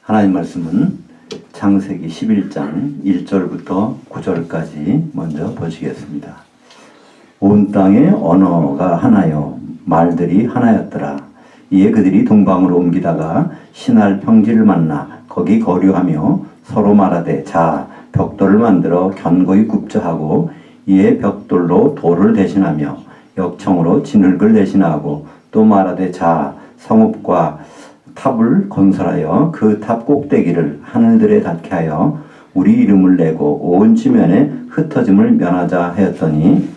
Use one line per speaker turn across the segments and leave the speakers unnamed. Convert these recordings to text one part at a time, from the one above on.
하나님 말씀은 창세기 11장 1절부터 9절까지 먼저 보시겠습니다. 온 땅의 언어가 하나요 말들이 하나였더라. 이에 그들이 동방으로 옮기다가 신할 평지를 만나 거기 거류하며 서로 말하되 자 벽돌을 만들어 견고히 굽자 하고 이에 벽돌로 돌을 대신하며 역청으로 진흙을 대신하고 또 말하되 자 성읍과 탑을 건설하여 그 탑 꼭대기를 하늘들에 닿게 하여 우리 이름을 내고 온 지면에 흩어짐을 면하자 하였더니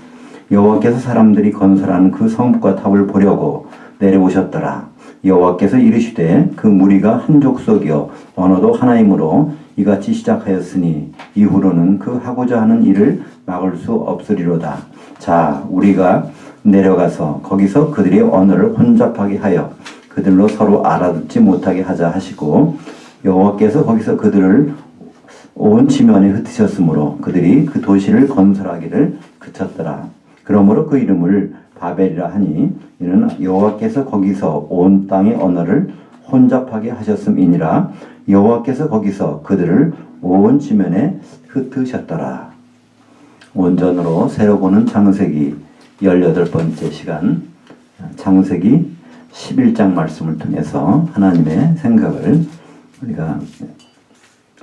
여호와께서 사람들이 건설한 그 성읍과 탑을 보려고 내려오셨더라. 여호와께서 이르시되 그 무리가 한 족속이요 언어도 하나이므로 이같이 시작하였으니 이후로는 그 하고자 하는 일을 막을 수 없으리로다. 자 우리가 내려가서 거기서 그들의 언어를 혼잡하게 하여 그들로 서로 알아듣지 못하게 하자 하시고 여호와께서 거기서 그들을 온 지면에 흩으셨으므로 그들이 그 도시를 건설하기를 그쳤더라. 그러므로 그 이름을 바벨이라 하니 이는 여호와께서 거기서 온 땅의 언어를 혼잡하게 하셨음이니라. 여호와께서 거기서 그들을 온 지면에 흩으셨더라. 온전으로 새로 보는 창세기 18번째 시간, 창세기 11장 말씀을 통해서 하나님의 생각을 우리가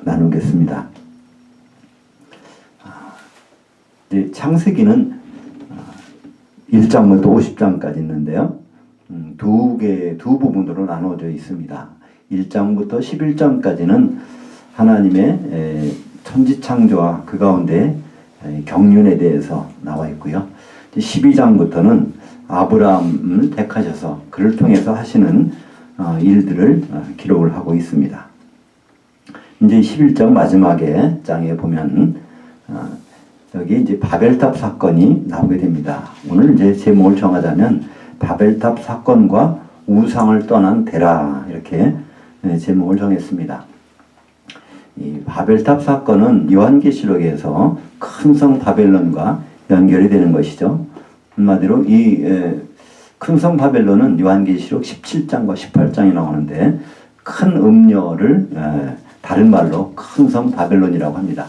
나누겠습니다. 창세기는 1장부터 50장까지 있는데요. 두 부분으로 나누어져 있습니다. 1장부터 11장까지는 하나님의 천지창조와 그 가운데 경륜에 대해서 나와 있고요. 12장부터는 아브라함을 택하셔서 그를 통해서 하시는 일들을 기록을 하고 있습니다. 이제 11장 마지막에 장에 보면 여기 이제 바벨탑 사건이 나오게 됩니다. 오늘 이제 제목을 정하자면 바벨탑 사건과 우상을 떠난 데라 이렇게 제목을 정했습니다. 이 바벨탑 사건은 요한계시록에서 큰 성 바벨론과 연결이 되는 것이죠. 한마디로 이 큰 성 바벨론은 요한계시록 17장과 18장이 나오는데 큰 음녀를 다른 말로 큰 성 바벨론이라고 합니다.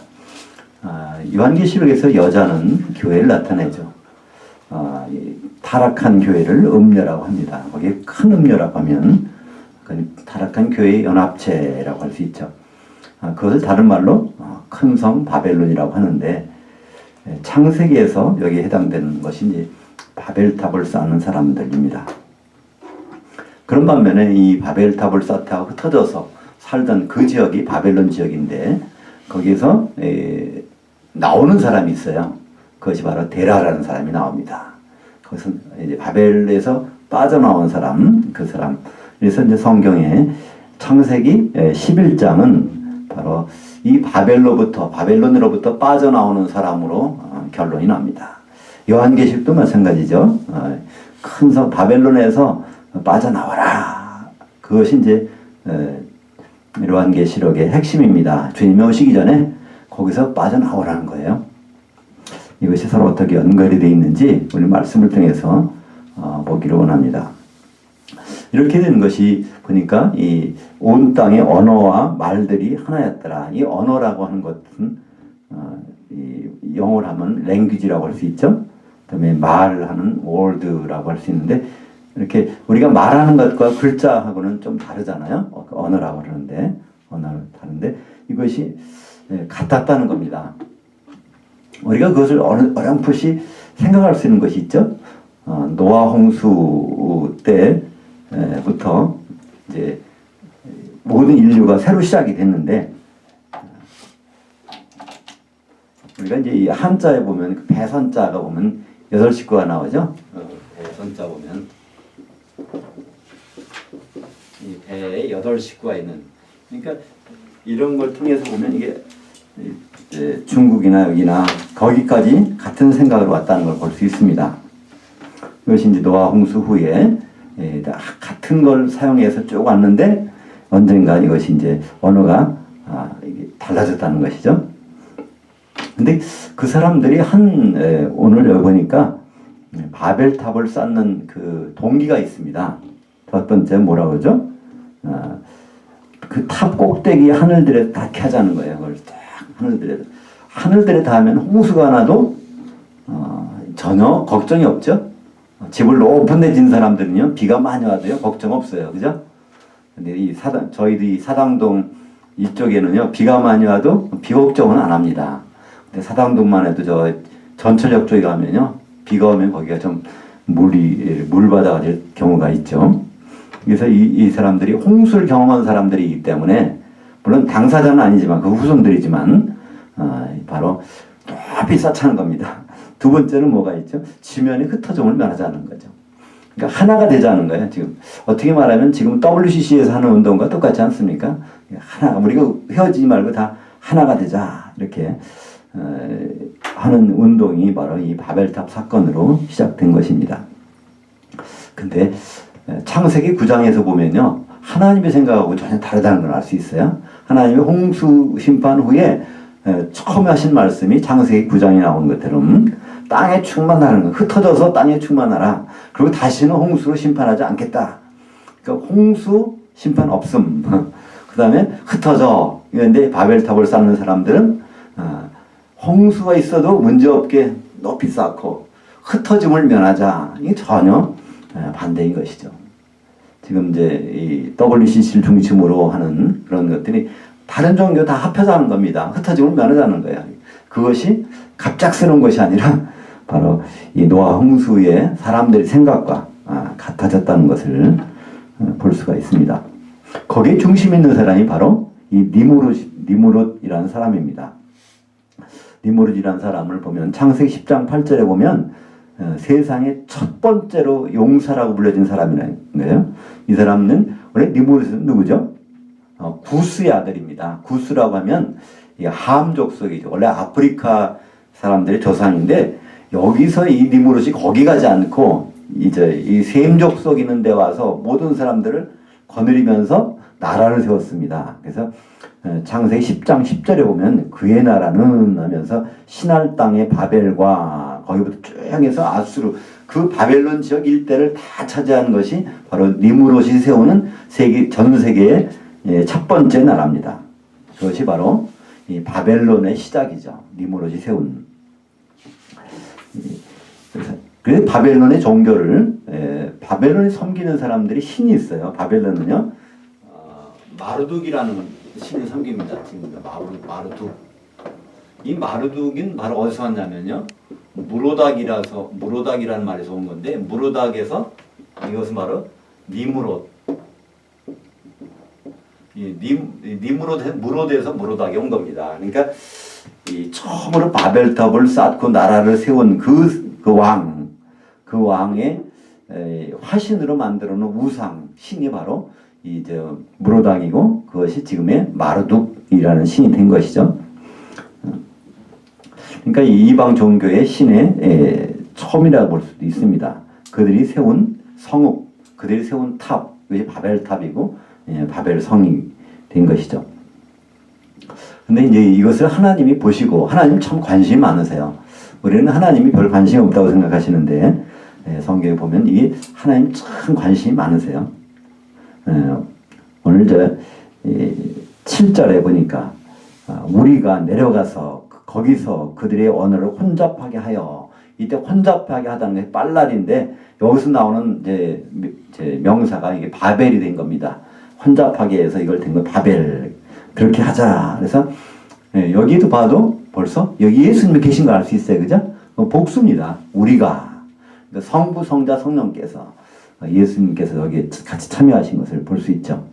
요한계시록에서 여자는 교회를 나타내죠. 타락한 교회를 음녀라고 합니다. 거기에 큰 음녀라고 하면 타락한 교회의 연합체라고 할 수 있죠. 그것을 다른 말로 큰 성 바벨론이라고 하는데 창세기에서 여기에 해당되는 것이 이제 바벨탑을 쌓는 사람들입니다. 그런 반면에 이 바벨탑을 쌓다가 흩어져서 살던 그 지역이 바벨론 지역인데 거기서 나오는 사람이 있어요. 그것이 바로 데라라는 사람이 나옵니다. 그것은 이제 바벨에서 빠져나온 사람, 그 사람. 그래서 이제 성경에 창세기 11장은 바로 이 바벨론으로부터 빠져나오는 사람으로 결론이 납니다. 요한계시록도 마찬가지죠. 큰 성 바벨론에서 빠져나와라. 그것이 이제 요한계시록의 핵심입니다. 주님이 오시기 전에 거기서 빠져나오라는 거예요. 이것이 서로 어떻게 연결이 되어 있는지 우리 말씀을 통해서 보기를 원합니다. 이렇게 되는 것이 보니까 이 온 땅의 언어와 말들이 하나였더라. 이 언어라고 하는 것은 이 영어로 하면 language라고 할 수 있죠. 그다음에 말하는 word라고 할 수 있는데 이렇게 우리가 말하는 것과 글자하고는 좀 다르잖아요. 언어라고 그러는데 언어는 다른데 이것이 같았다는 겁니다. 우리가 그것을 어렴풋이 생각할 수 있는 것이 있죠. 노아 홍수 때부터 이제 모든 인류가 새로 시작이 됐는데 우리가 이제 이 한자에 보면 그 배선자가 보면 8식구가 나오죠. 배선자 보면 이 배에 8식구가 있는 그러니까 이런 걸 통해서 보면 이게 중국이나 여기나 거기까지 같은 생각으로 왔다는 걸 볼 수 있습니다. 이것이 이제 노아 홍수 후에 같은 걸 사용해서 쭉 왔는데 언젠가 이것이 이제 언어가 이게 달라졌다는 것이죠. 근데 그 사람들이 오늘 여기 보니까 바벨탑을 쌓는 그 동기가 있습니다. 첫 번째 뭐라고 그러죠? 그 탑 꼭대기 하늘들에 닿게 하자는 거예요. 그걸 딱 하늘들에 닿으면 홍수가 나도 전혀 걱정이 없죠. 집을 높은 데 진 사람들은요, 비가 많이 와도요, 걱정 없어요. 그죠? 근데 저희도 이 사당동 이쪽에는요, 비가 많이 와도 비 걱정은 안 합니다. 근데 사당동만 해도 저 전철역 쪽에 가면요, 비가 오면 거기가 좀 물바다가 될 경우가 있죠. 그래서 이 사람들이 홍수를 경험한 사람들이기 때문에, 물론 당사자는 아니지만, 그 후손들이지만, 바로 높이 쌓자는 겁니다. 두 번째는 뭐가 있죠? 지면이 흩어짐을 면하자는 거죠. 그러니까 하나가 되자는 거예요. 지금 어떻게 말하면 지금 WCC에서 하는 운동과 똑같지 않습니까? 우리가 헤어지지 말고 다 하나가 되자 이렇게 하는 운동이 바로 이 바벨탑 사건으로 시작된 것입니다. 근데 창세기 9장에서 보면요, 하나님의 생각하고 전혀 다르다는 걸 알 수 있어요. 하나님의 홍수 심판 후에 처음에 하신 말씀이 창세기 9장에 나온 것처럼 땅에 충만하는 거, 흩어져서 땅에 충만하라. 그리고 다시는 홍수로 심판하지 않겠다. 그러니까 홍수 심판 없음. 그 다음에 흩어져. 그런데 바벨탑을 쌓는 사람들은 홍수가 있어도 문제없게 높이 쌓고 흩어짐을 면하자. 이게 전혀 반대인 것이죠. 지금 이제 이 WCC를 중심으로 하는 그런 것들이 다른 종교 다 합해서 하는 겁니다. 흩어짐을 면하자는 거예요. 그것이 갑작스러운 것이 아니라 바로 이 노아 홍수의 사람들의 생각과 같아졌다는 것을 볼 수가 있습니다. 거기에 중심 있는 사람이 바로 이 니무롯이라는 사람입니다. 니무롯이라는 사람을 보면 창세기 10장 8절에 보면 세상의 첫 번째로 용사라고 불려진 사람이라는 거예요. 이 사람은 원래 니무롯은 누구죠? 구스의 아들입니다. 구스라고 하면 함 족속이죠. 원래 아프리카 사람들의 조상인데 여기서 이 니무롯이 거기 가지 않고 이제 이 셈 족속 있는 데 와서 모든 사람들을 거느리면서 나라를 세웠습니다. 그래서 창세기 10장 10절에 보면 그의 나라는 하면서 신할 땅의 바벨과 거기부터 쭉 해서 아수르 그 바벨론 지역 일대를 다 차지하는 것이 바로 니무롯이 세우는 전 세계의 첫 번째 나라입니다. 그것이 바로 이 바벨론의 시작이죠. 니무롯이 세운. 그래서 바벨론의 종교를 바벨론에 섬기는 사람들이 신이 있어요. 바벨론은요, 마르둑이라는 신을 섬깁니다. 지금 마르둑. 이 마르둑은 바로 어디서 왔냐면요, 무로닥이라는 말에서 온 건데, 무로닥에서 이것은 바로 니무롯. 무롯에서 무로닥이 온 겁니다. 그러니까 이 처음으로 바벨탑을 쌓고 나라를 세운 그 왕의 화신으로 만들어 놓은 우상 신이 바로 이제 무로닥이고 그것이 지금의 마르둑이라는 신이 된 것이죠. 그러니까 이 이방 종교의 신의 처음이라고 볼 수도 있습니다. 그들이 세운 성읍, 그들이 세운 탑, 그것이 바벨탑이고 바벨성이 된 것이죠. 근데 이제 이것을 하나님이 보시고, 하나님 참 관심이 많으세요. 우리는 하나님이 별 관심이 없다고 생각하시는데, 성경에 보면 이게 하나님 참 관심이 많으세요. 오늘 7절에 보니까, 우리가 내려가서 거기서 그들의 언어를 혼잡하게 하여, 이때 혼잡하게 하다는 게 빨랄인데, 여기서 나오는 이제 명사가 이게 바벨이 된 겁니다. 혼잡하게 해서 이걸 된 거 바벨. 그렇게 하자. 그래서 여기도 봐도 벌써 여기 예수님이 계신 걸 알 수 있어요. 그죠? 복수입니다. 우리가. 그러니까 성부, 성자, 성령께서 예수님께서 여기에 같이 참여하신 것을 볼 수 있죠.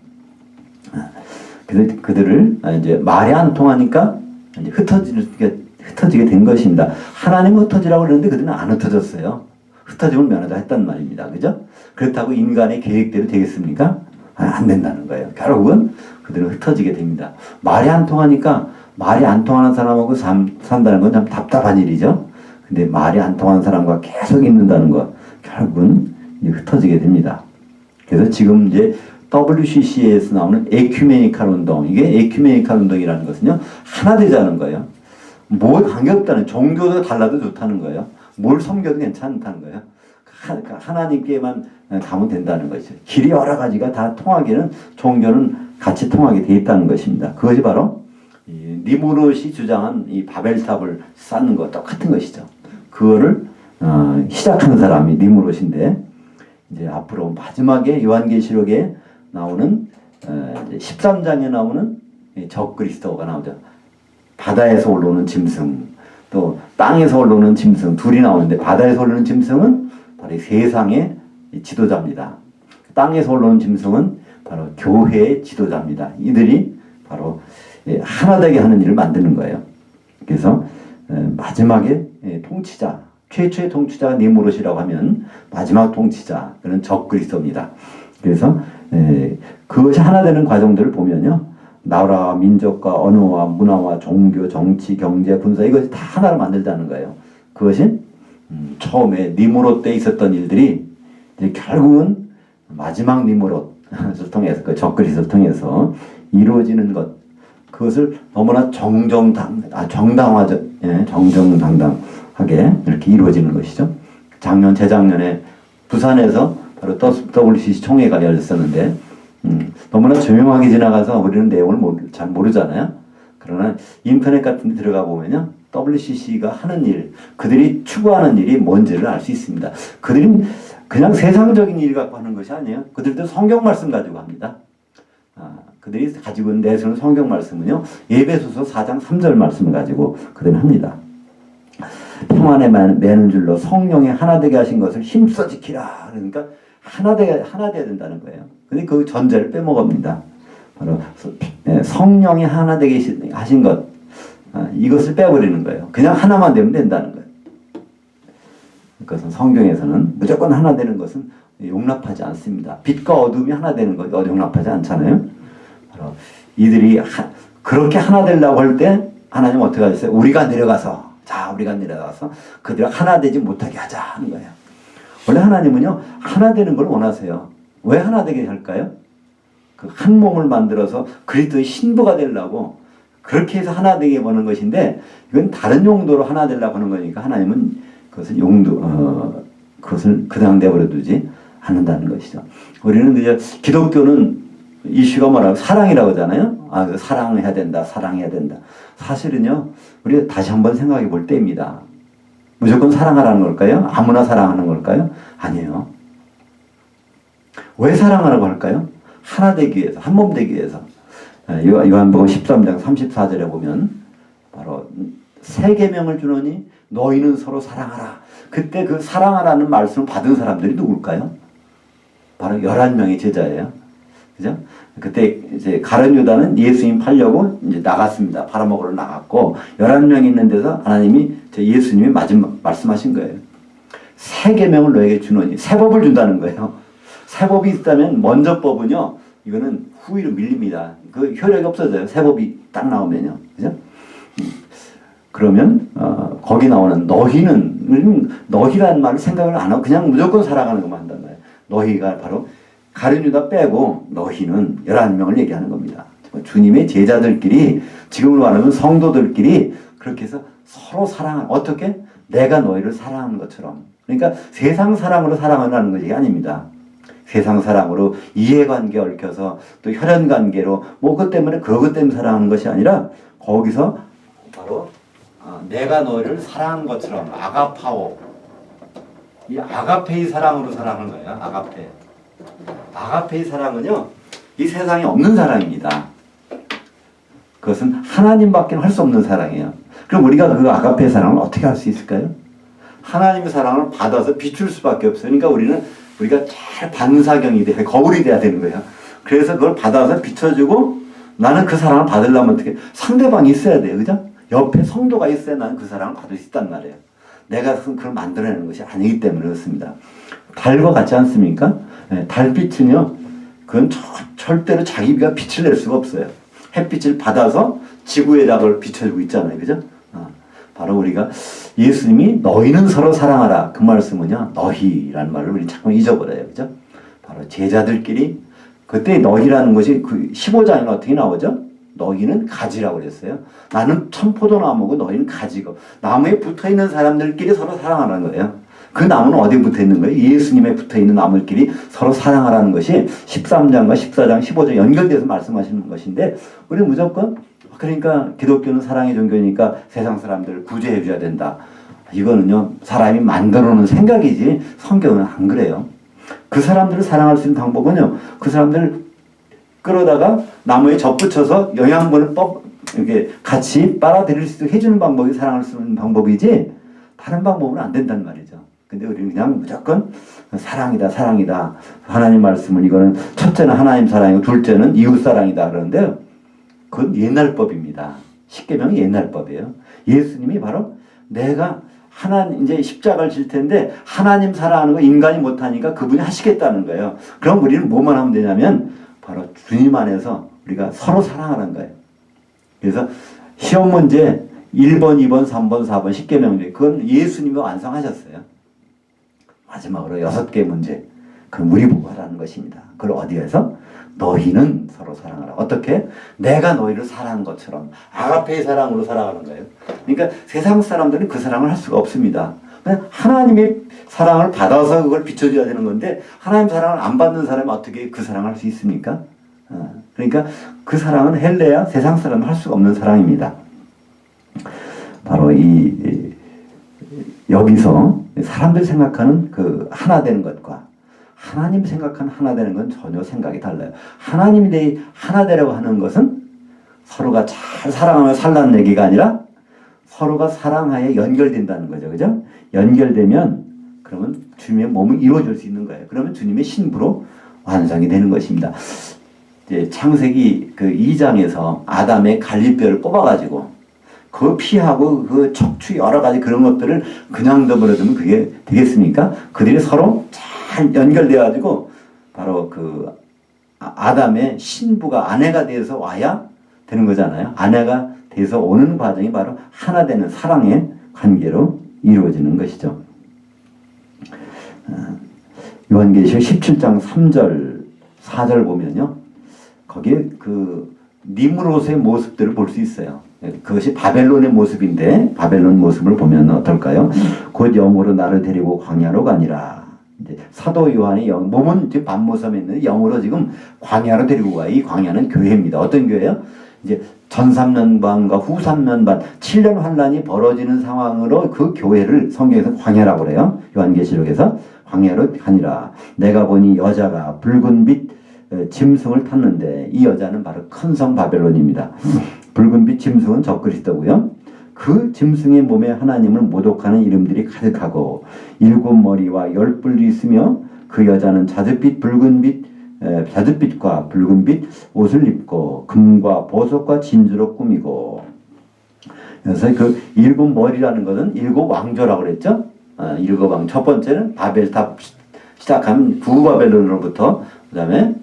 그래서 그들을 이제 말이 안 통하니까 이제 흩어지게 된 것입니다. 하나님은 흩어지라고 그러는데 그들은 안 흩어졌어요. 흩어짐을 면하자 했단 말입니다. 그죠? 그렇다고 인간의 계획대로 되겠습니까? 안 된다는 거예요. 결국은 그들은 흩어지게 됩니다. 말이 안 통하니까 말이 안 통하는 사람하고 산다는 건 참 답답한 일이죠. 근데 말이 안 통하는 사람과 계속 있는다는 거 결국은 흩어지게 됩니다. 그래서 지금 이제 WCC에서 나오는 에큐메니칼 운동, 이게 에큐메니칼 운동이라는 것은요, 하나 되자는 거예요. 뭐 관계없다는, 종교도 달라도 좋다는 거예요. 뭘 섬겨도 괜찮다는 거예요. 하나님께만 가면 된다는 것이죠. 길이 여러 가지가 다 통하기는 종교는 같이 통하게 돼 있다는 것입니다. 그것이 바로 이 니무롯이 주장한 이 바벨탑을 쌓는 것 똑같은 것이죠. 그거를 시작한 사람이 니무롯인데 이제 앞으로 마지막에 요한계시록에 나오는 13장에 나오는 적그리스도가 나오죠. 바다에서 올라오는 짐승, 또 땅에서 올라오는 짐승 둘이 나오는데 바다에서 올라오는 짐승은 바로 세상의 지도자입니다. 땅에서 올라오는 짐승은 바로 교회의 지도자입니다. 이들이 바로 하나 되게 하는 일을 만드는 거예요. 그래서 마지막에 통치자, 최초의 통치자가 니무롯이라고 하면 마지막 통치자, 그는 적그리스도입니다. 그래서 그것이 하나 되는 과정들을 보면요. 나라, 민족과 언어와 문화와 종교, 정치, 경제, 군사 이것이 다 하나를 만들자는 거예요. 그것이 처음에 니무롯 때 있었던 일들이 이제 결국은 마지막 니무롯을 통해서 그 적그리스도를 통해서 이루어지는 것, 그것을 너무나 정정당당하게 이렇게 이루어지는 것이죠. 재작년에 부산에서 바로 WCC 총회가 열렸었는데 너무나 조용하게 지나가서 우리는 내용을 잘 모르잖아요. 그러나 인터넷 같은 데 들어가 보면요. WCC가 하는 일, 그들이 추구하는 일이 뭔지를 알 수 있습니다. 그들이 그냥 세상적인 일 갖고 하는 것이 아니에요. 그들도 성경 말씀 가지고 합니다. 그들이 가지고 내세우는 성경 말씀은요. 에베소서 4장 3절 말씀을 가지고 그들은 합니다. 평안에 매는 줄로 성령의 하나 되게 하신 것을 힘써 지키라. 그러니까 하나 돼야 된다는 거예요. 근데 그 전제를 빼먹습니다. 바로 성령이 하나 되게 하신 것, 이것을 빼버리는 거예요. 그냥 하나만 되면 된다는 거예요. 그것은 성경에서는 무조건 하나 되는 것은 용납하지 않습니다. 빛과 어둠이 하나 되는 것 용납하지 않잖아요. 바로 이들이 그렇게 하나 되려고 할 때 하나님 어떻게 하셨어요? 우리가 내려가서 그들이 하나 되지 못하게 하자 하는 거예요. 원래 하나님은요 하나 되는 걸 원하세요. 왜 하나 되게 할까요? 그 한 몸을 만들어서 그리스도의 신부가 되려고 그렇게 해서 하나 되게 보는 것인데 이건 다른 용도로 하나 되려고 하는 거니까 하나님은 그것을 그것을 그냥 내버려 두지 않는다는 것이죠. 우리는 이제 기독교는 이슈가 뭐라고 사랑이라고 하잖아요. 사랑해야 된다. 사실은요 우리가 다시 한번 생각해 볼 때입니다. 무조건 사랑하라는 걸까요? 아무나 사랑하는 걸까요? 아니에요. 왜 사랑하라고 할까요? 하나 되기 위해서, 한 몸 되기 위해서. 요한복음 13장 34절에 보면 바로 세 계명을 주노니 너희는 서로 사랑하라. 그때 그 사랑하라는 말씀을 받은 사람들이 누굴까요? 바로 11명의 제자예요. 그죠? 그때 이제 가룟 유다는 예수님 팔려고 이제 나갔습니다. 팔아먹으러 나갔고 11명이 있는 데서 하나님이 예수님이 마지막 말씀하신 거예요. 세 계명을 너에게 주노니 새 법을 준다는 거예요. 새 법이 있다면 먼저 법은요. 이거는 후위로 밀립니다. 그 효력이 없어져요. 새 법이 딱 나오면요. 그죠? 그러면 거기 나오는 너희라는 말을 생각을 안 하고 그냥 무조건 사랑하는 것만 한단 말이에요. 너희가 바로 가룟 유다 빼고 너희는 11명을 얘기하는 겁니다. 주님의 제자들끼리 지금으로 말하면 성도들끼리 그렇게 해서 서로 사랑하는 어떻게? 내가 너희를 사랑하는 것처럼. 그러니까 세상 사랑으로 사랑하는 것이 아닙니다. 세상 사랑으로 이해관계 얽혀서 또 혈연관계로 그것 때문에 그것 때문에 사랑하는 것이 아니라 거기서 바로 내가 너희를 사랑한 것처럼 아가파오. 이 아가페의 사랑으로 사랑하는 거예요. 아가페의 사랑은요. 이 세상에 없는 사랑입니다. 그것은 하나님밖에 할 수 없는 사랑이에요. 그럼 우리가 그 아가페의 사랑을 어떻게 할 수 있을까요? 하나님의 사랑을 받아서 비출 수밖에 없어요. 그러니까 우리가 잘 반사경이 돼, 거울이 돼야 되는 거예요. 그래서 그걸 받아서 비춰주고 나는 그 사랑을 받으려면 어떻게 상대방이 있어야 돼요. 그죠? 옆에 성도가 있어야 나는 그 사랑을 받을 수 있단 말이에요. 내가 그걸 만들어내는 것이 아니기 때문에 그렇습니다. 달과 같지 않습니까? 네, 달빛은요, 그건 절대로 자기가 빛을 낼 수가 없어요. 햇빛을 받아서 지구에다 그걸 비춰주고 있잖아요. 그죠? 바로 우리가 예수님이 너희는 서로 사랑하라. 그 말씀은요, 너희라는 말을 우리 자꾸 잊어버려요. 그죠? 바로 제자들끼리, 그때 너희라는 것이 그 15장에는 어떻게 나오죠? 너희는 가지라고 그랬어요. 나는 참 포도나무고 너희는 가지고 나무에 붙어있는 사람들끼리 서로 사랑하는 거예요. 그 나무는 어디에 붙어 있는 거예요? 예수님에 붙어 있는 나무끼리 서로 사랑하라는 것이 13장과 14장, 15장 연결돼서 말씀하시는 것인데, 우리는 무조건, 그러니까 기독교는 사랑의 종교니까 세상 사람들을 구제해 줘야 된다. 이거는요, 사람이 만들어 놓은 생각이지 성경은 안 그래요. 그 사람들을 사랑할 수 있는 방법은요, 그 사람들을 끌어다가 나무에 접붙여서 영양분을 이렇게 같이 빨아들일 수 있게 해주는 방법이 사랑할 수 있는 방법이지, 다른 방법은 안 된다는 말이죠. 근데 우리는 그냥 무조건 사랑이다, 사랑이다. 하나님 말씀은 이거는 첫째는 하나님 사랑이고 둘째는 이웃 사랑이다 그러는데요. 그건 옛날 법입니다. 십계명이 옛날 법이에요. 예수님이 바로 내가 하나님 이제 십자가를 질 텐데 하나님 사랑하는 거 인간이 못하니까 그분이 하시겠다는 거예요. 그럼 우리는 뭐만 하면 되냐면 바로 주님 안에서 우리가 서로 사랑하는 거예요. 그래서 시험 문제 1번, 2번, 3번, 4번 십계명제 그건 예수님이 완성하셨어요. 마지막으로 6개 문제 그건 우리 보고 하라는 것입니다. 그걸 어디에서? 너희는 서로 사랑하라. 어떻게? 내가 너희를 사랑한 것처럼 아가페의 사랑으로 사랑하는 거예요. 그러니까 세상 사람들은 그 사랑을 할 수가 없습니다. 하나님의 사랑을 받아서 그걸 비춰줘야 되는 건데 하나님 사랑을 안 받는 사람이 어떻게 그 사랑을 할 수 있습니까? 그러니까 그 사랑은 헬레야 세상 사람은 할 수가 없는 사랑입니다. 바로 여기서 사람들이 생각하는 그 하나 되는 것과 하나님 생각하는 하나 되는 건 전혀 생각이 달라요. 하나님이 하나 되려고 하는 것은 서로가 잘 사랑하며 살라는 얘기가 아니라 서로가 사랑하에 연결된다는 거죠. 그죠? 연결되면 그러면 주님의 몸이 이루어질 수 있는 거예요. 그러면 주님의 신부로 완성이 되는 것입니다. 이제 창세기 그 2장에서 아담의 갈빗뼈를 뽑아가지고 그 피하고 그 척추 여러 가지 그런 것들을 그냥 둬버려두면 그게 되겠습니까? 그들이 서로 잘 연결돼가지고 바로 그 아담의 신부가 아내가 돼서 와야 되는 거잖아요. 아내가 돼서 오는 과정이 바로 하나 되는 사랑의 관계로 이루어지는 것이죠. 요한계시록 17장 3절 4절 보면요. 거기에 그 니므롯의 모습들을 볼 수 있어요. 그것이 바벨론의 모습인데 바벨론 모습을 보면 어떨까요? 곧 영으로 나를 데리고 광야로 가니라. 이제 사도 요한이 몸은 지금 밤모섬에 있는데 영으로 지금 광야로 데리고 가요. 이 광야는 교회입니다. 어떤 교회요? 이제 전 3년반과 후 3년반 7년 환란이 벌어지는 상황으로 그 교회를 성경에서 광야라고 그래요. 요한계시록에서 광야로 가니라. 내가 보니 여자가 붉은 빛 짐승을 탔는데 이 여자는 바로 큰 성 바벨론입니다. 붉은 빛 짐승은 적그리스도고요. 그 짐승의 몸에 하나님을 모독하는 이름들이 가득하고 7머리와 10뿔이 있으며 그 여자는 자줏빛과 붉은빛 옷을 입고 금과 보석과 진주로 꾸미고. 그래서 그 7머리라는 것은 7왕조라고 그랬죠. 7왕. 첫 번째는 바벨탑 시작하면 구바벨론으로부터 그다음에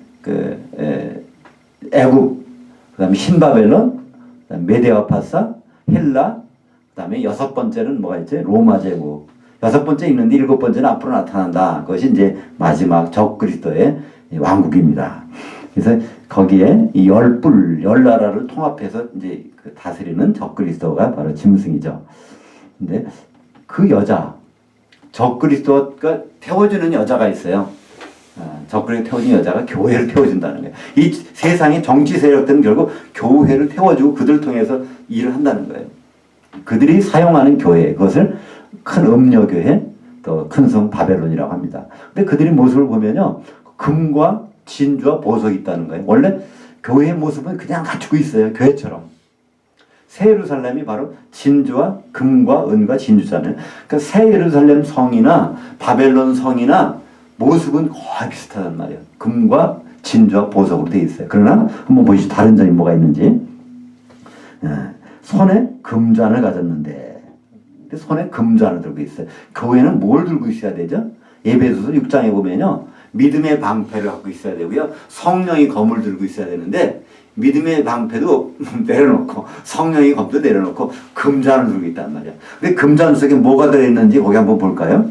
애굽, 그다음에 신바벨론, 그다음에 메데아파사, 헬라, 그다음에 6번째는 뭐가 있지? 로마 제국. 6번째 있는데 7번째는 앞으로 나타난다. 그것이 이제 마지막 적그리스도의 왕국입니다. 그래서 거기에 이 10나라를 통합해서 이제 그 다스리는 적그리스도가 바로 짐승이죠. 근데 그 여자, 적그리스도가 태워주는 여자가 있어요. 적그리스도 태워준 여자가 교회를 태워준다는 거예요. 이 세상의 정치 세력들은 결국 교회를 태워주고 그들 통해서 일을 한다는 거예요. 그들이 사용하는 교회, 그것을 큰 음녀교회, 또 큰 성 바벨론이라고 합니다. 근데 그들의 모습을 보면요, 금과 진주와 보석이 있다는 거예요. 원래 교회의 모습은 그냥 갖추고 있어요. 교회처럼. 새 예루살렘이 바로 진주와 금과 은과 진주잖아요. 그러니까 새 예루살렘 성이나 바벨론 성이나 모습은 거의 비슷하단 말이에요. 금과 진주와 보석으로 되어 있어요. 그러나 한번 보시죠. 다른 점이 뭐가 있는지. 손에 금잔을 가졌는데 손에 금잔을 들고 있어요. 교회는 뭘 들고 있어야 되죠? 에베소서 6장에 보면요. 믿음의 방패를 갖고 있어야 되고요. 성령이 검을 들고 있어야 되는데 믿음의 방패도 내려놓고 성령의 검도 내려놓고 금잔을 들고 있단 말이야. 근데 금잔 속에 뭐가 들어있는지 거기 한번 볼까요?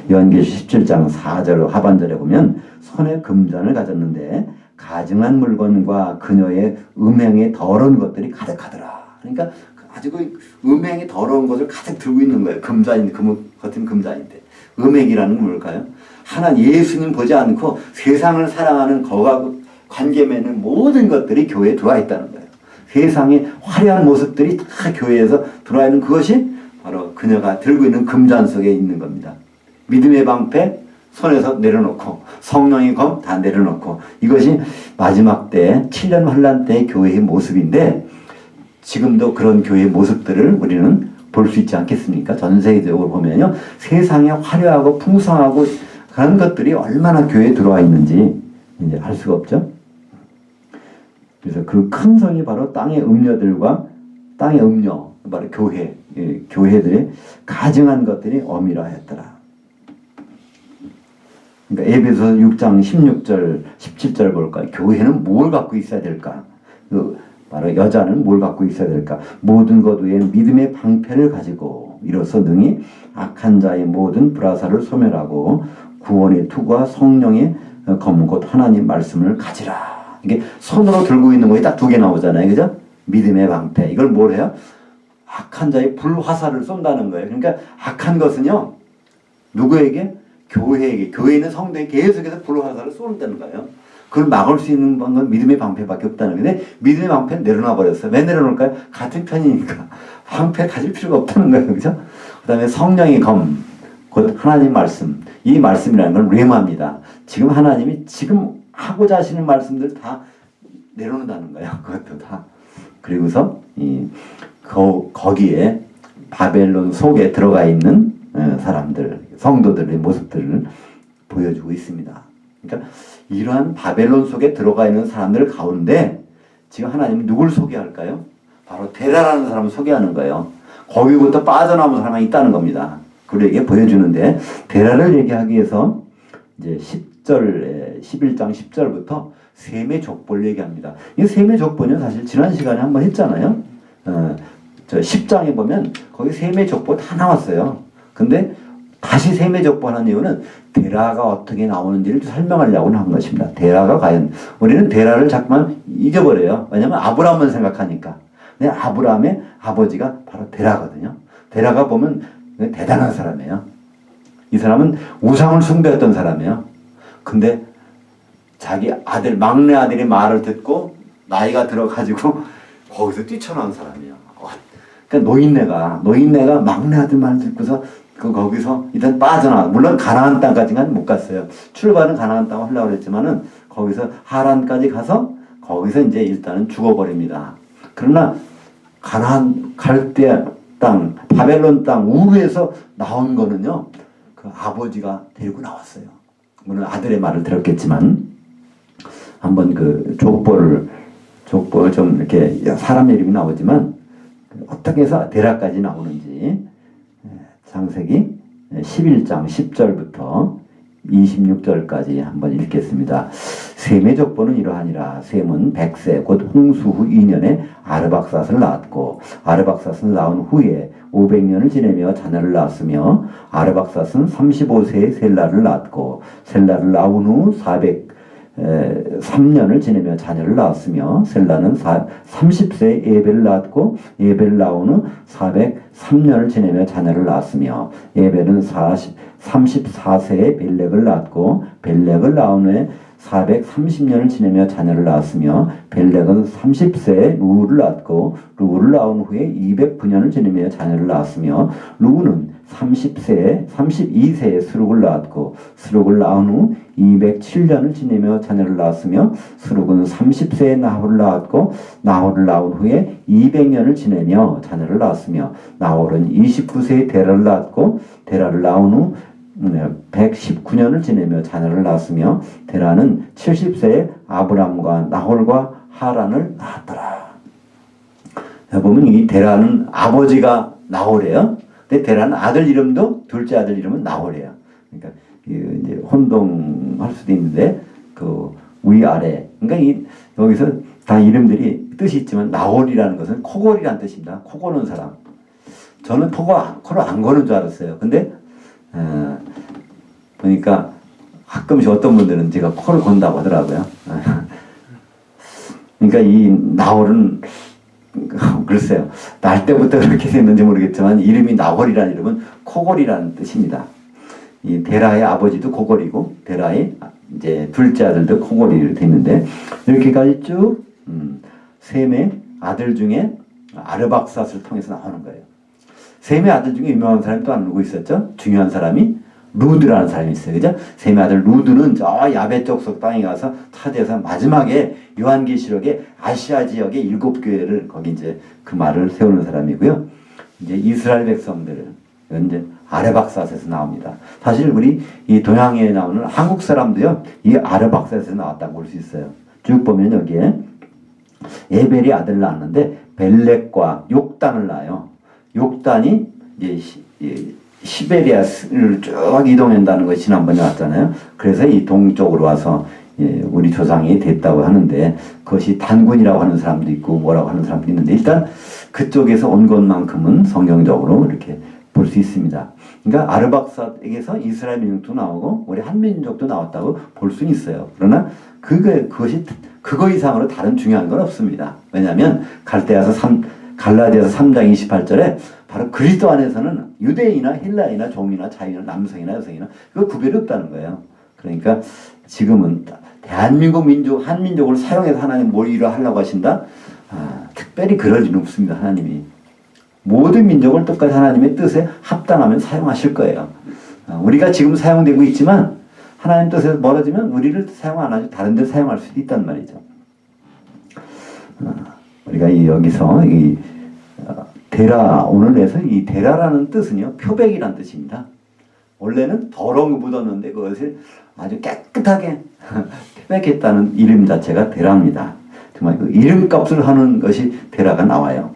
요한계시록 17장 4절 하반절에 보면 손에 금잔을 가졌는데 가증한 물건과 그녀의 음행에 더러운 것들이 가득하더라. 그러니까 아주 그 음행이 더러운 것을 가득 들고 있는 거예요. 금잔인, 같은 금잔인데. 음행이라는 건 뭘까요? 하나 예수님 보지 않고 세상을 사랑하는 거하고 관계 맺는 모든 것들이 교회에 들어와 있다는 거예요. 세상의 화려한 모습들이 다 교회에서 들어와 있는 그것이 바로 그녀가 들고 있는 금잔 속에 있는 겁니다. 믿음의 방패 손에서 내려놓고 성령의 검 다 내려놓고 이것이 마지막 때 7년 환란 때의 교회의 모습인데 지금도 그런 교회의 모습들을 우리는 볼 수 있지 않겠습니까? 전 세계적으로 보면요. 세상에 화려하고 풍성하고 그런 것들이 얼마나 교회에 들어와 있는지 이제 알 수가 없죠. 그래서 그 큰 성이 바로 땅의 음녀들과 땅의 음녀, 바로 교회들의 가증한 것들이 어미라였더라. 그러니까 에베소서 6장 16절, 17절 볼까? 교회는 뭘 갖고 있어야 될까? 바로 여자는 뭘 갖고 있어야 될까? 모든 것 외에 믿음의 방패를 가지고 이로써 능히 악한 자의 모든 불화살을 소멸하고 구원의 투구와 성령의 검 곧 하나님 말씀을 가지라. 이게 손으로 들고 있는 것이 딱 두 개 나오잖아요. 그죠? 믿음의 방패. 이걸 뭘 해요? 악한 자의 불화살을 쏜다는 거예요. 그러니까 악한 것은요. 누구에게? 교회에게. 교회는 성도에 계속해서 불화살을 쏘는다는 거예요. 그걸 막을 수 있는 방법은 믿음의 방패밖에 없다는 건데 믿음의 방패는 내려놔 버렸어요. 왜 내려놓을까요? 같은 편이니까. 방패 가질 필요가 없다는 거예요. 그죠? 그 다음에 성령의 검, 곧 하나님 말씀. 이 말씀이라는 건 레마입니다. 지금 하나님이 지금 하고자 하시는 말씀들 다 내려놓는다는 거예요. 그것도 다. 그리고서 거기에 바벨론 속에 들어가 있는 사람들, 성도들의 모습들을 보여주고 있습니다. 그러니까 이러한 바벨론 속에 들어가 있는 사람들 가운데 지금 하나님은 누굴 소개할까요? 바로 데라라는 사람을 소개하는 거예요. 거기부터 빠져나온 사람이 있다는 겁니다. 그에게 보여주는데 데라를 얘기하기 위해서 이제 11장 10절부터 셈의 족보를 얘기합니다. 이 셈의 족보는 사실 지난 시간에 한번 했잖아요. 저 10장에 보면 거기 셈의 족보 다 나왔어요. 근데 다시 셈의 족보 하는 이유는 데라가 어떻게 나오는지를 설명하려고 한 것입니다. 데라가 과연 우리는 데라를 자꾸만 잊어버려요. 왜냐하면 아브라함만 생각하니까. 근데 아브라함의 아버지가 바로 데라거든요. 데라가 보면 대단한 사람이에요. 이 사람은 우상을 숭배했던 사람이에요. 근데 자기 아들, 막내 아들의 말을 듣고 나이가 들어가지고 거기서 뛰쳐나온 사람이에요. 그러니까 노인네가 막내 아들 말 듣고서 거기서 일단 빠져나와. 물론 가나안 땅까지는 못 갔어요. 출발은 가나안 땅을 하려고 했지만은 거기서 하란까지 가서 거기서 이제 일단은 죽어버립니다. 그러나 가나안 갈대 땅, 바벨론 땅 우르에서 나온 거는요. 그 아버지가 데리고 나왔어요. 물론 아들의 말을 들었겠지만 한번 그 족보를 좀 이렇게 사람 이름이 나오지만 어떻게 해서 데라까지 나오는지 창세기 11장 10절부터 26절까지 한번 읽겠습니다. 셈의 족보는 이러하니라. 셈은 100세 곧 홍수 후 2년에 아르박삿을 낳았고 아르박삿을 낳은 후에 500년을 지내며 자녀를 낳았으며 아르박삿은 35세에 셀라를 낳았고 셀라를 낳은 후 3년을 지내며 자녀를 낳았으며 셀라는 30세에 에벨을 낳았고 에벨을 낳은 후 403년을 지내며 자녀를 낳았으며 에벨은 34세에 벨렉을 낳았고 벨렉을 낳은 후에 430년을 지내며 자녀를 낳았으며 벨렉은 30세에 루우를 낳았고 루우를 낳은 후에 209년을 지내며 자녀를 낳았으며 루우는 32세에 스룩을 낳았고 스룩을 낳은 후 207년을 지내며 자녀를 낳았으며 스룩은 30세에 나홀을 낳았고 나홀을 낳은 후에 200년을 지내며 자녀를 낳았으며 나홀은 29세에 데라를 낳았고 데라를 낳은 후 119년을 지내며 자녀를 낳았으며 데라는 70세에 아브람과 나홀과 하란을 낳았더라. 보면 이 데라는 아버지가 나홀이에요. 근데 데라는 아들 이름도 둘째 아들 이름은 나홀이에요. 그러니까 이제 혼동할 수도 있는데 그 위아래. 그러니까 여기서 다 이름들이 뜻이 있지만 나홀이라는 것은 코골이라는 뜻입니다. 코 고는 사람. 저는 코를 안 고는 줄 알았어요. 근데 보니까 가끔씩 어떤 분들은 제가 코를 곤다고 하더라고요. 그러니까 이 나홀은 글쎄요. 날 때부터 그렇게 됐는지 모르겠지만 이름이 나홀이라는 이름은 코골이라는 뜻입니다. 이 데라의 아버지도 코골이고 데라의 이제 둘째 아들도 코골이로 됐는데 이렇게까지 쭉 셈의 아들 중에 아르박삿을 통해서 나오는 거예요. 셈의 아들 중에 유명한 사람이 또 누구 있었죠? 중요한 사람이 루드라는 사람이 있어요. 그죠? 셈의 아들 루드는 저 야베 쪽 땅에 가서 차지해서 마지막에 요한계시록의 아시아 지역의 7교회를 거기 이제 그 말을 세우는 사람이고요. 이제 이스라엘 백성들 이제 아르박삿에서 나옵니다. 사실 우리 이 동양에 나오는 한국 사람도요, 이 아르박삿에서 나왔다고 볼 수 있어요. 쭉 보면 여기에 에벨이 아들을 낳았는데 벨렉과 욕단을 낳아요. 욕단이 이제 시베리아를 쭉 이동한다는 것이 지난번에 왔잖아요. 그래서 이 동쪽으로 와서 우리 조상이 됐다고 하는데 그것이 단군이라고 하는 사람도 있고 뭐라고 하는 사람도 있는데 일단 그쪽에서 온 것만큼은 성경적으로 이렇게 볼 수 있습니다. 그러니까 아르박삿에게서 이스라엘 민족도 나오고 우리 한민족도 나왔다고 볼 수 있어요. 그러나 그것이 그거 이상으로 다른 중요한 건 없습니다. 왜냐하면 갈라디아서 3장 28절에 바로 그리스도 안에서는 유대인이나 헬라인이나 종이나 자유나 남성이나 여성이나 그거 구별이 없다는 거예요. 그러니까 지금은 대한민국 민족 한민족을 사용해서 하나님 뭘 일을 하려고 하신다? 특별히 그럴 일은 없습니다. 하나님이 모든 민족을 똑같이 하나님의 뜻에 합당하면 사용하실 거예요. 우리가 지금 사용되고 있지만 하나님 뜻에서 멀어지면 우리를 사용 안 하죠. 다른 데 사용할 수도 있단 말이죠. 우리가 여기서 데라 오늘에서 이 데라라는 뜻은요 표백이란 뜻입니다. 원래는 더러운 거 묻었는데 그것을 아주 깨끗하게 표백했다는 이름 자체가 데라입니다. 정말 그 이름값을 하는 것이 데라가 나와요.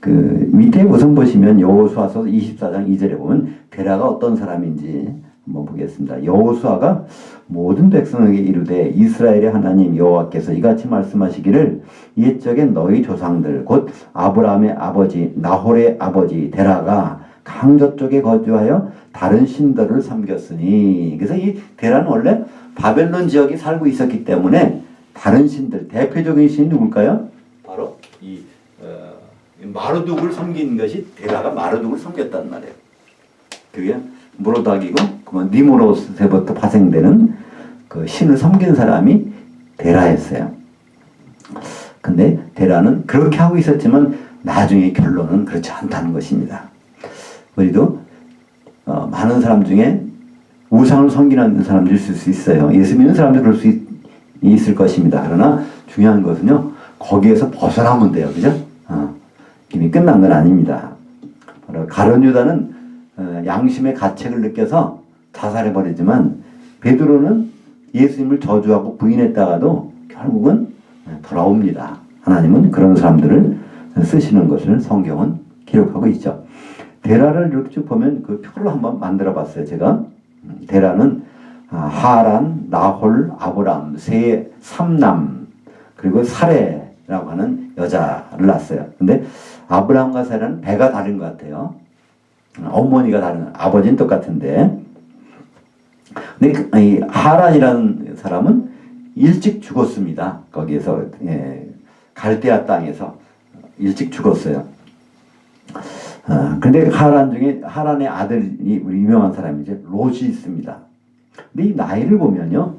그 밑에 우선 보시면 여호수아서 24장 2절에 보면 데라가 어떤 사람인지 한번 보겠습니다. 여호수아가 모든 백성에게 이르되 이스라엘의 하나님 여호와께서 이같이 말씀하시기를 옛적에 너희 조상들 곧 아브라함의 아버지 나홀의 아버지 데라가 강저 쪽에 거주하여 다른 신들을 섬겼으니 그래서 이 데라는 원래 바벨론 지역에 살고 있었기 때문에 다른 신들 대표적인 신이 누굴까요? 바로 이 마르둑을 섬긴 것이 데라가 마르둑을 섬겼단 말이에요. 그게 모로닥이고 그러면 니무롯에부터 파생되는 그 신을 섬긴 사람이 데라였어요. 근데 데라는 그렇게 하고 있었지만 나중에 결론은 그렇지 않다는 것입니다. 우리도 많은 사람 중에 우상을 섬기는 사람도 있을 수 있어요. 예수 믿는 사람도 그럴 수 있을 것입니다. 그러나 중요한 것은요 거기에서 벗어나면 돼요. 그죠? 이미 끝난 건 아닙니다. 가룟 유다는 양심의 가책을 느껴서 자살해버리지만 베드로는 예수님을 저주하고 부인했다가도 결국은 돌아옵니다. 하나님은 그런 사람들을 쓰시는 것을 성경은 기록하고 있죠. 데라를 이렇게 쭉 보면 그 표를 한번 만들어 봤어요. 제가 데라는 하란, 나홀, 아브람, 세 3남 그리고 사레라고 하는 여자를 낳았어요. 근데 아브람과 사레는 배가 다른 것 같아요. 어머니가 다른, 아버지는 똑같은데. 근데 이 하란이라는 사람은 일찍 죽었습니다. 거기에서 갈대아 땅에서 일찍 죽었어요. 근데 하란 중에 하란의 아들이 우리 유명한 사람이죠. 롯이 있습니다. 근데 이 나이를 보면요,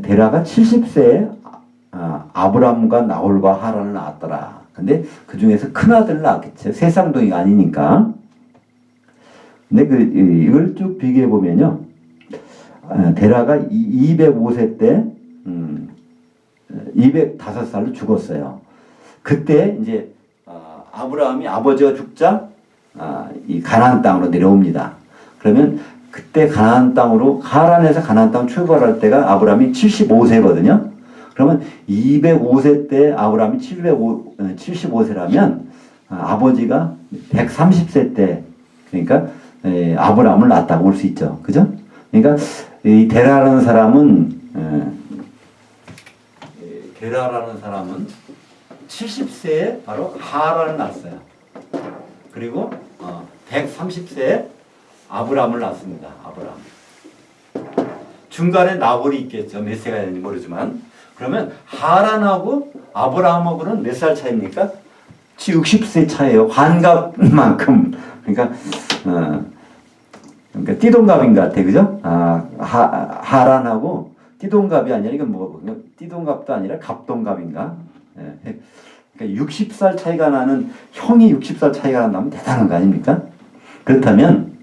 데라가 70세에 아브람과 나홀과 하란을 낳았더라. 근데 그 중에서 큰 아들을 낳았겠죠. 세상동이가 아니니까. 근데 이걸 쭉 비교해 보면요, 데라가 205세 때 205살로 죽었어요. 그때 이제 아브라함이 아버지가 죽자 이 가나안 땅으로 내려옵니다. 그러면 그때 가나안 땅으로 하란에서 가나안 땅 출발할 때가 아브라함이 75세거든요. 그러면 205세 때 아브라함이 75세라면 아버지가 130세 때 그러니까 아브라함을 낳았다고 볼 수 있죠. 그죠? 그러니까 이 데라라는 사람은 70세에 바로 하란을 낳았어요. 그리고 130세에 아브라함을 낳습니다. 아브라함. 중간에 나홀이 있겠죠. 몇 세가 되는지 모르지만 그러면 하란하고 아브라함하고는 몇 살 차이입니까? 60세 차이에요. 환갑만큼. 그러니까 띠동갑인 것 같아, 그죠? 하란하고 띠동갑이 아니라 이건 뭐 띠동갑도 아니라 갑동갑인가? 예. 그러니까 60살 차이가 나는 형이 60살 차이가 난다면 대단한 거 아닙니까? 그렇다면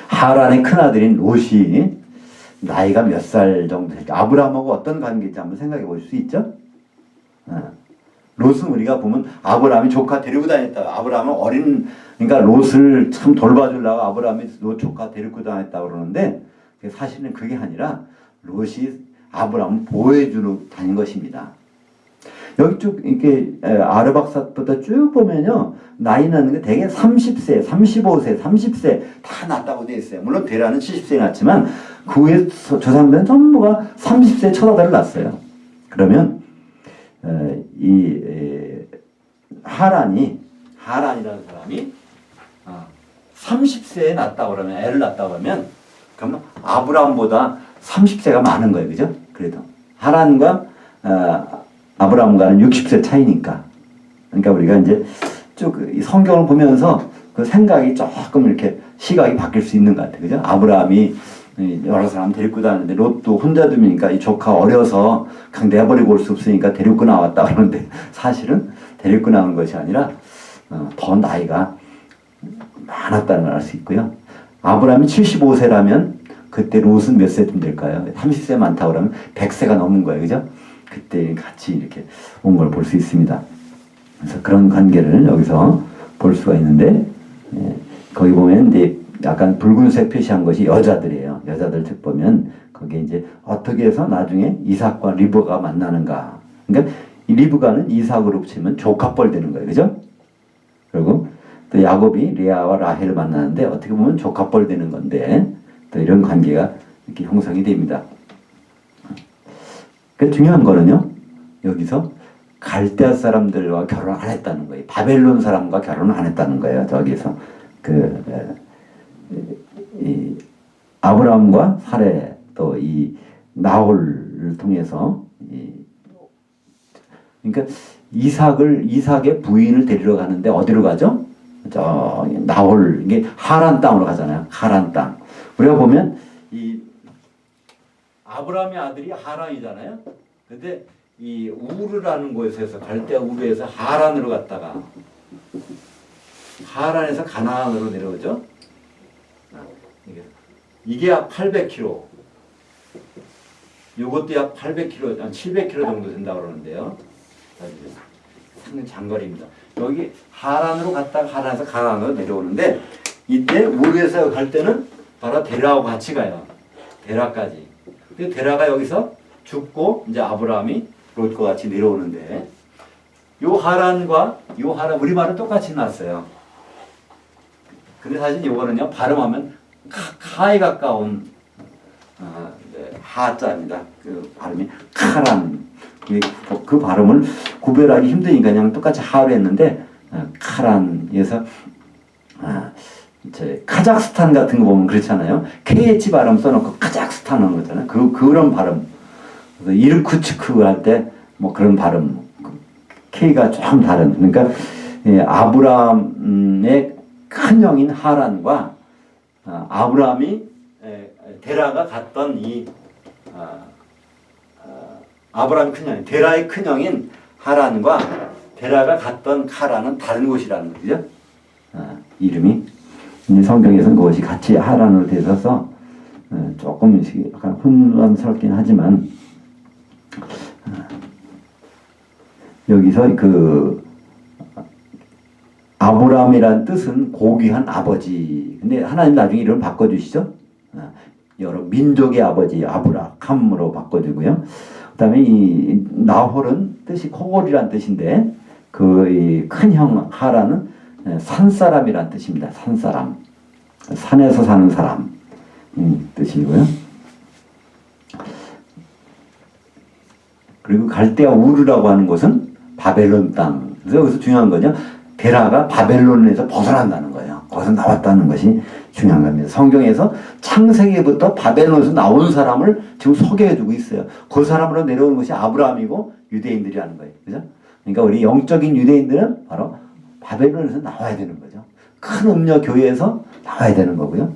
하란의 큰 아들인 롯이 나이가 몇 살 정도 될까? 아브라함하고 어떤 관계인지 한번 생각해 볼 수 있죠? 롯은 우리가 보면 아브라함이 조카 데리고 다녔다. 아브라함은 그러니까 롯을 참 돌봐주려고 아브라함이 롯 조카 데리고 다녔다 그러는데 사실은 그게 아니라 롯이 아브라함을 보호해주러 다닌 것입니다. 여기 쭉 이렇게 아르박사보다 쭉 보면요. 나이 나는 게 대개 30세, 35세, 30세 다 났다고 되어 있어요. 물론 데라는 70세에 났지만 그 후에 조상들은 전부가 30세에 첫 아들을 낳았어요. 그러면 하란이라는 사람이 30세에 낳았다고 그러면 애를 낳았다고 그러면 그러면 아브라함보다 30세가 많은 거예요. 그죠? 그래도 하란과 아브라함과는 60세 차이니까. 그러니까 우리가 이제 쭉 성경을 보면서 그 생각이 조금 이렇게 시각이 바뀔 수 있는 것 같아요. 그죠? 아브라함이 여러 사람 데리고 다니는데 롯도 혼자 두니까 이 조카 어려서 그냥 내버리고 올 수 없으니까 데리고 나왔다 그러는데 사실은 데리고 나온 것이 아니라 더 나이가 많았다는 걸 알 수 있고요. 아브라함이 75세라면 그때 롯은 몇 세쯤 될까요? 30세 많다고 그러면 100세가 넘은 거예요. 그죠? 그때 같이 이렇게 온 걸 볼 수 있습니다. 그래서 그런 관계를 여기서 볼 수가 있는데, 거기 보면 이제 약간 붉은색 표시한 것이 여자들이에요. 여자들 책 보면 거기에 이제 어떻게 해서 나중에 이삭과 리브가 만나는가. 그러니까 이 리브가는 이삭으로 붙이면 조카뻘 되는 거예요. 그죠? 그리고 또 야곱이 레아와 라헬을 만나는데 어떻게 보면 조카뻘 되는 건데 또 이런 관계가 이렇게 형성이 됩니다. 그 중요한 거는요. 여기서 갈대아 사람들과 결혼 안 했다는 거예요. 바벨론 사람과 결혼을 안 했다는 거예요. 저기서 이 아브라함과 사레 또 이 나홀을 통해서 그러니까 이삭의 부인을 데리러 가는데 어디로 가죠? 저 나홀 이게 하란 땅으로 가잖아요. 하란 땅. 우리가 보면 이 아브라함의 아들이 하란이잖아요. 근데 이 우르라는 곳에서 갈대아 우르에서 하란으로 갔다가 하란에서 가나안으로 내려오죠. 이게 약 800km. 요것도 약 800km, 한 700km 정도 된다고 그러는데요. 상당히 장거리입니다. 여기 하란으로 갔다가 하란에서 가나안으로 내려오는데 이때 우르에서 갈 때는 바로 데라하고 같이 가요. 데라까지. 근데 데라가 여기서 죽고 이제 아브라함이 롯과 같이 내려오는데 요 하란 우리말은 똑같이 났어요. 근데 사실 요거는요 발음하면 카에 가까운 하자입니다. 그 발음이 카란. 그 발음을 구별하기 힘드니까 그냥 똑같이 하로 했는데 카란에서 카자흐스탄 같은 거 보면 그렇잖아요. KH 발음 써놓고 카자흐스탄 하는 거잖아요. 그런 발음. 이르쿠츠크 할 때 뭐 그런 발음. K가 좀 다른. 그러니까 아브라함의 큰 형인 하란과 아브라함이 데라가 갔던 이 아브라함의 큰형, 데라의 큰형인 하란과 데라가 갔던 카란은 다른 곳이라는 거죠. 이름이. 성경에서는 그것이 같이 하란으로 되어 있어서 조금 약간 혼란스럽긴 하지만 여기서 그 아브라함이란 뜻은 고귀한 아버지. 근데 하나님 나중에 이름을 바꿔주시죠. 여러 민족의 아버지 아브라함으로 바꿔주고요. 그 다음에 이 나홀은 뜻이 코골이란 뜻인데 그 큰 형 하란은 산사람이란 뜻입니다. 산사람. 산에서 사는 사람 뜻이고요. 그리고 갈대아 우르라고 하는 곳은 바벨론 땅. 그래서 여기서 중요한 거죠. 데라가 바벨론에서 벗어난다는 거예요. 거기서 나왔다는 것이 중요한 겁니다. 성경에서 창세기부터 바벨론에서 나온 사람을 지금 소개해주고 있어요. 그 사람으로 내려오는 것이 아브라함이고 유대인들이라는 거예요. 그죠? 그러니까 우리 영적인 유대인들은 바로 바벨론에서 나와야 되는 거죠. 큰 음녀 교회에서 나와야 되는 거고요.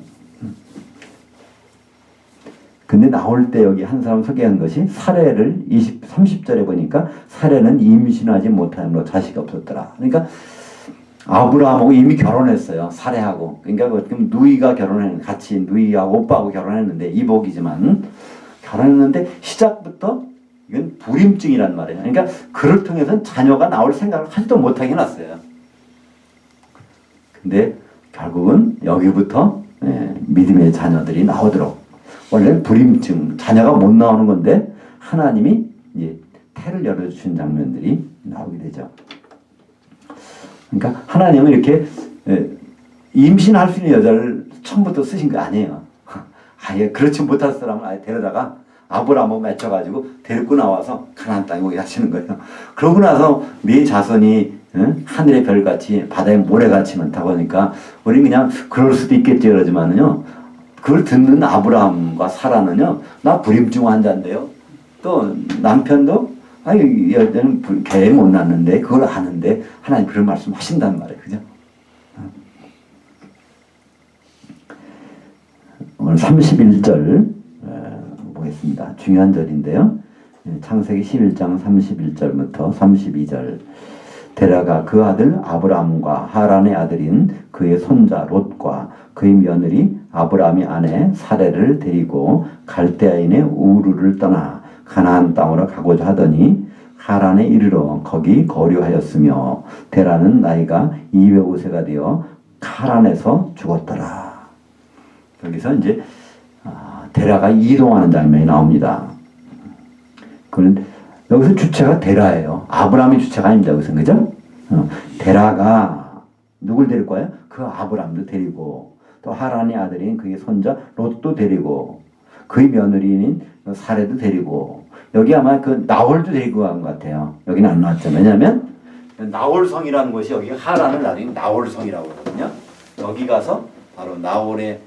근데 나올 때 여기 한 사람 소개한 것이 사례를 30절에 보니까 사례는 임신하지 못함으로 자식이 없었더라. 그러니까 아브라함하고 이미 결혼했어요. 사례하고. 그러니까 지금 누이가 결혼했는데 같이 누이하고 오빠하고 결혼했는데 이복이지만 결혼했는데 시작부터 이건 불임증이란 말이에요. 그러니까 그를 통해서는 자녀가 나올 생각을 하지도 못하게 해놨어요. 근데 결국은 여기부터 믿음의 자녀들이 나오도록 원래는 불임증, 자녀가 못 나오는 건데 하나님이 이제 태를 열어주신 장면들이 나오게 되죠. 그러니까 하나님은 이렇게 임신할 수 있는 여자를 처음부터 쓰신 거 아니에요. 아예 그렇지 못할 사람을 아예 데려다가 아브라함하고 맺혀가지고 데리고 나와서 가나안 땅에 오게 하시는 거예요. 그러고 나서 네 자손이 하늘의 별같이 바다의 모래같이 많다고 하니까 우리 그냥 그럴 수도 있겠지 그러지만은요. 그걸 듣는 아브라함과 사라는요. 나 불임증 환자인데요. 또 남편도 아니 여자는 개 못 낳는데 그걸 아는데 하나님 그런 말씀 하신단 말이에요. 그죠? 오늘 31절 보겠습니다. 중요한 절인데요. 창세기 11장 31절부터 32절 데라가 그 아들 아브라함과 하란의 아들인 그의 손자 롯과 그의 며느리 아브라함의 아내 사레를 데리고 갈대아인의 우르를 떠나 가나안 땅으로 가고자 하더니 하란에 이르러 거기 거류하였으며 데라는 나이가 205세가 되어 카란에서 죽었더라. 여기서 이제 데라가 이동하는 장면이 나옵니다. 그는 여기서 주체가 데라예요. 아브라함이 주체가 아닙니다. 여기서 그죠? 데라가 누굴 데릴 거예요? 그 아브라함도 데리고 또 하란의 아들인 그의 손자 롯도 데리고 그의 며느리인 사레도 데리고 여기 아마 그 나홀도 데리고 간 것 같아요. 여기는 안 나왔죠. 왜냐하면 나홀성이라는 곳이 여기 하란을 나중에 나홀성이라고 하거든요. 여기 가서 바로 나홀의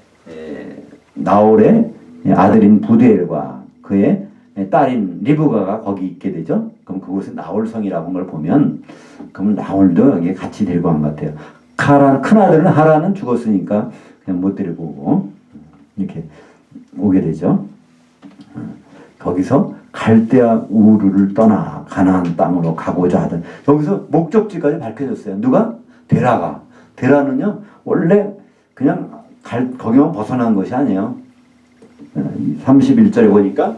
아들인 부두엘과 그의 딸인 리브가가 거기 있게 되죠. 그럼 그곳은 나홀성이라고 한 걸 보면 그러면 나홀도 여기에 같이 데리고 간 것 같아요. 큰 아들은 하란은 죽었으니까 그냥 못 데리고 오고 이렇게 오게 되죠. 거기서 갈대아 우르를 떠나 가나안 땅으로 가고자 하던 여기서 목적지까지 밝혀졌어요. 누가? 데라가. 데라는요 원래 그냥 거기만 벗어난 것이 아니에요. 31절에 보니까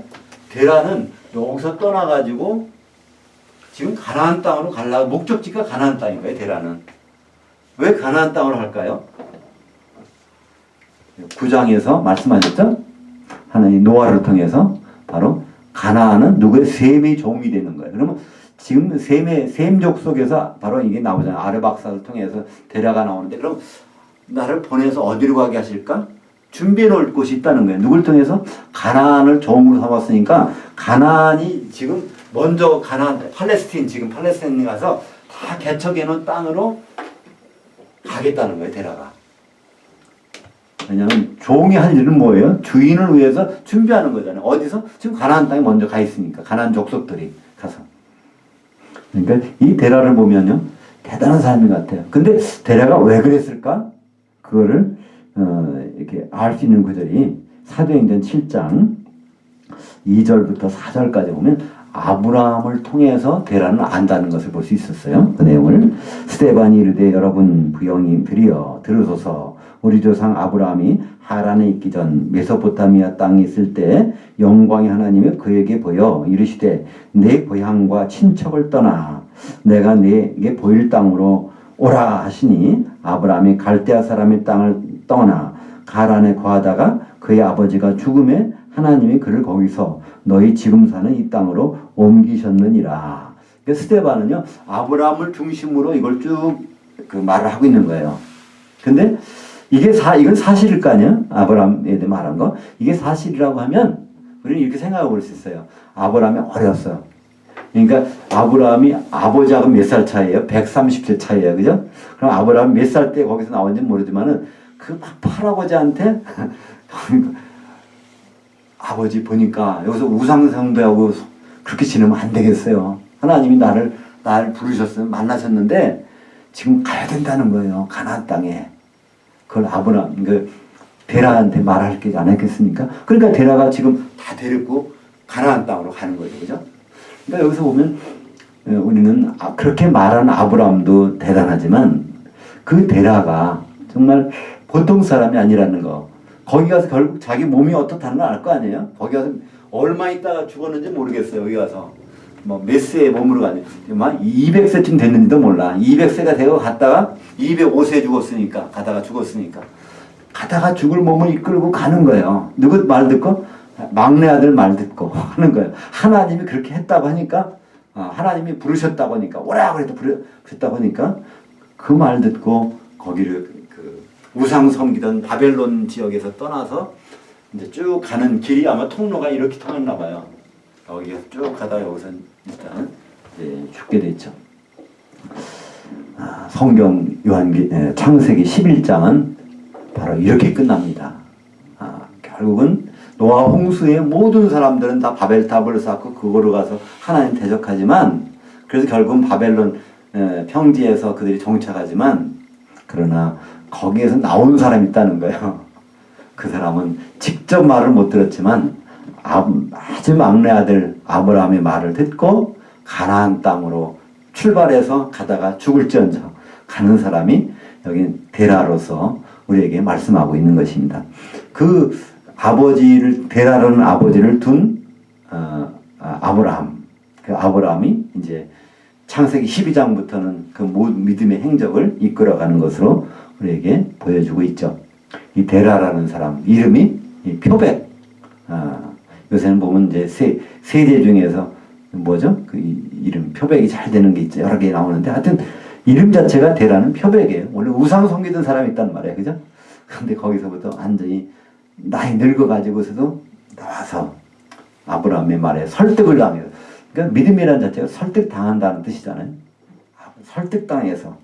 데라는 여기서 떠나가지고 지금 가나안 땅으로 가려고 목적지가 가나안 땅인 거예요. 데라는. 왜 가나안 땅으로 할까요? 9장에서 말씀하셨죠? 하나님 노아를 통해서 바로 가나안은 누구의 셈의 종이 되는 거예요. 그러면 지금 셈족 속에서 바로 이게 나오잖아요. 아르박사를 통해서 데라가 나오는데 그럼 나를 보내서 어디로 가게 하실까? 준비해 놓을 곳이 있다는 거예요. 누굴 통해서? 가나안을 종으로 삼았으니까 가나안이 지금 먼저 지금 팔레스타인에 가서 다 개척해 놓은 땅으로 가겠다는 거예요. 데라가. 왜냐하면 종이 할 일은 뭐예요? 주인을 위해서 준비하는 거잖아요. 어디서? 지금 가나안 땅에 먼저 가 있으니까 가나안 족속들이 가서. 그러니까 이 데라를 보면요 대단한 사람인 것 같아요. 근데 데라가 왜 그랬을까? 그거를 이렇게 알 수 있는 구절이 사도행전 7장 2절부터 4절까지 보면 아브라함을 통해서 데라는 안다는 것을 볼 수 있었어요. 그 내용을 스데반이 이르되 여러분 부영이들이여 들으소서 우리 조상 아브라함이 하란에 있기 전 메소포타미아 땅에 있을 때 영광의 하나님이 그에게 보여 이르시되 내 고향과 친척을 떠나 내가 내게 보일 땅으로 오라 하시니 아브라함이 갈대아 사람의 땅을 떠나 가란에 거하다가 그의 아버지가 죽음에 하나님이 그를 거기서 너희 지금 사는 이 땅으로 옮기셨느니라. 스데반은요 아브라함을 중심으로 이걸 쭉 그 말을 하고 있는 거예요. 근데 이건 사실일 거 아니야? 아브라함에 대해 말한 거. 이게 사실이라고 하면 우리는 이렇게 생각해 볼 수 있어요. 아브라함이 어렸어요. 그러니까 아브라함이 아버지하고 몇 살 차이예요? 130세 차이예요. 그죠? 그럼 아브라함이 몇 살 때 거기서 나온지는 모르지만은 그 할아버지한테 아버지 보니까 여기서 우상숭배하고 그렇게 지내면 안 되겠어요. 하나님이 나를 부르셨어요. 만나셨는데 지금 가야 된다는 거예요. 가나안 땅에. 그걸 아브라함 데라한테 말할 게 안 했겠습니까? 그러니까 데라가 지금 다 데리고 가나안 땅으로 가는 거죠. 그죠? 그러니까 여기서 보면 우리는 그렇게 말하는 아브라함도 대단하지만 그 데라가 정말 보통 사람이 아니라는 거. 거기 가서 결국 자기 몸이 어떻다는 걸 알 거 아니에요? 거기 가서 얼마 있다가 죽었는지 모르겠어요. 여기 가서 뭐 몇 세에 몸으로 가니 막 200세쯤 됐는지도 몰라. 200세가 되고 갔다가 205세 죽었으니까 가다가 죽을 몸을 이끌고 가는 거예요. 누구 말 듣고? 막내 아들 말 듣고 하는 거예요. 하나님이 그렇게 했다고 하니까 하나님이 부르셨다고 하니까 오라 그래도 부르셨다고 하니까 그 말 듣고 거기를 그 우상 섬기던 바벨론 지역에서 떠나서 이제 쭉 가는 길이 아마 통로가 이렇게 통했나 봐요. 여기서 쭉 가다가 여기서 일단 이제 죽게 됐죠. 성경 창세기 11장은 바로 이렇게 끝납니다. 결국은 노아 홍수에 모든 사람들은 다 바벨탑을 쌓고 그거로 가서 하나님 대적하지만 그래서 결국은 바벨론 평지에서 그들이 정착하지만 그러나 거기에서 나온 사람이 있다는 거예요. 그 사람은 직접 말을 못 들었지만 아주 막내 아들 아브라함의 말을 듣고 가나안 땅으로 출발해서 가다가 죽을지언정 가는 사람이 여기 데라로서 우리에게 말씀하고 있는 것입니다. 그 데라라는 아버지를 둔 아브라함, 그 아브라함이 이제 창세기 12장부터는 그 믿음의 행적을 이끌어가는 것으로 우리에게 보여주고 있죠. 이 데라라는 사람 이름이 이 표백. 요새는 보면 이제 세제 중에서 뭐죠? 그 이름 표백이 잘 되는 게 있죠. 여러 개 나오는데 하여튼 이름 자체가 데라는 표백이에요. 원래 우상 섬기던 사람이 있단 말이에요. 그죠? 근데 거기서부터 완전히 나이 늙어가지고서도 나와서 아브라함의 말에 설득을 당해요. 그러니까 믿음이라는 자체가 설득당한다는 뜻이잖아요. 설득당해서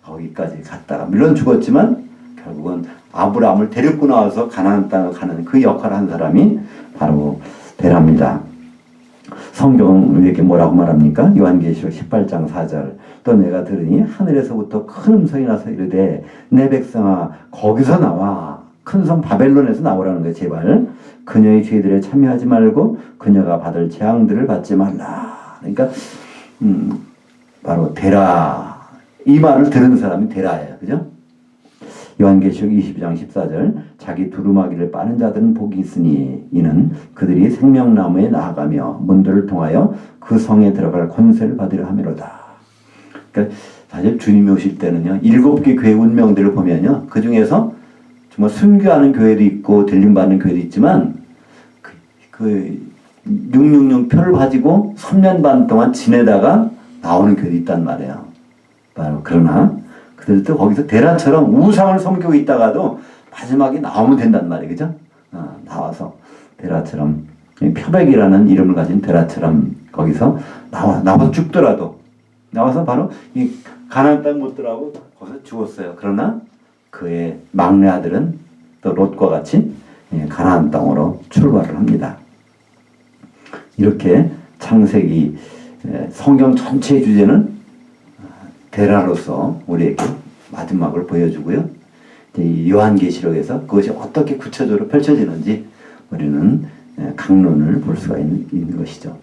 거기까지 갔다가 물론 죽었지만 결국은 아브라함을 데리고 나와서 가나안 땅을 가는 그 역할을 한 사람이 바로 데라입니다. 성경은 이렇게 뭐라고 말합니까? 요한계시록 18장 4절 또 내가 들으니 하늘에서부터 큰 음성이 나서 이르되 내 백성아 거기서 나와 큰 성 바벨론에서 나오라는 거예요. 제발 그녀의 죄들에 참여하지 말고 그녀가 받을 재앙들을 받지 말라. 그러니까 바로 데라 이 말을 들은 사람이 데라예요. 그죠? 요한계시록 22장 14절 자기 두루마기를 빠는 자들은 복이 있으니 이는 그들이 생명나무에 나아가며 문들을 통하여 그 성에 들어갈 권세를 받으려 함이로다. 그러니까 사실 주님이 오실 때는요 7개 교회 운명들을 보면요 그 중에서 정말 순교하는 교회도 있고 들림받는 교회도 있지만 그 666 표를 가지고 3년 반 동안 지내다가 나오는 교회도 있단 말이에요. 그러나 그들도 거기서 데라처럼 우상을 섬기고 있다가도 마지막에 나오면 된단 말이에요. 그죠? 나와서 데라처럼 표백이라는 이름을 가진 데라처럼 거기서 나와서 죽더라도 나와서 바로 이 가나안 땅 못 들어가고 거기서 죽었어요. 그러나 그의 막내 아들은 또 롯과 같이 가나안 땅으로 출발을 합니다. 이렇게 창세기 성경 전체의 주제는 데라로서 우리에게 마지막을 보여주고요. 요한계시록에서 그것이 어떻게 구체적으로 펼쳐지는지 우리는 강론을 볼 수가 있는 것이죠.